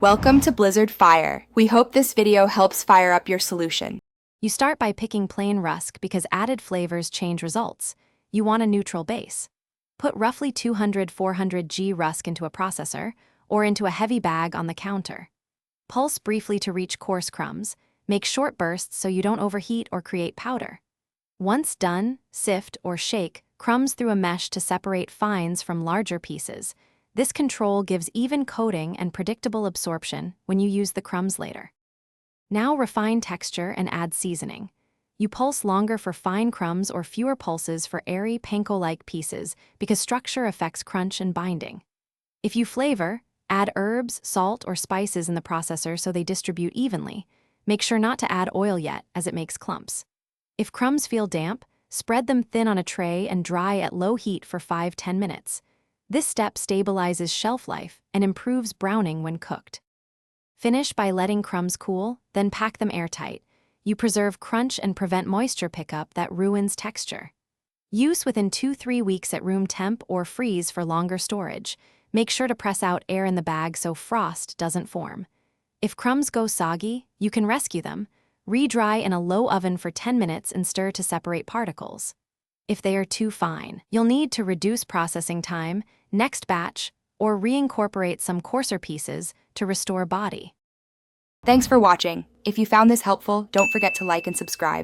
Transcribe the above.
Welcome to Blizzard Fire. We hope this video helps fire up your solution. You start by picking plain Rusk because added flavors change results. You want a neutral base. Put roughly 200-400 G Rusk into a processor or into a heavy bag on the counter. Pulse briefly to reach coarse crumbs. Make short bursts so you don't overheat or create powder. Once done, sift or shake crumbs through a mesh to separate fines from larger pieces. This control gives even coating and predictable absorption when you use the crumbs later. Now refine texture and add seasoning. You pulse longer for fine crumbs or fewer pulses for airy, panko-like pieces because structure affects crunch and binding. If you flavor, add herbs, salt, or spices in the processor so they distribute evenly. Make sure not to add oil yet, as it makes clumps. If crumbs feel damp, spread them thin on a tray and dry at low heat for 5-10 minutes. This step stabilizes shelf life and improves browning when cooked. Finish by letting crumbs cool, then pack them airtight. You preserve crunch and prevent moisture pickup that ruins texture. Use within 2-3 weeks at room temp or freeze for longer storage. Make sure to press out air in the bag so frost doesn't form. If crumbs go soggy, you can rescue them. Re-dry in a low oven for 10 minutes and stir to separate particles. If they are too fine, you'll need to reduce processing time, next batch, or reincorporate some coarser pieces to restore body. Thanks for watching. If you found this helpful, don't forget to like and subscribe.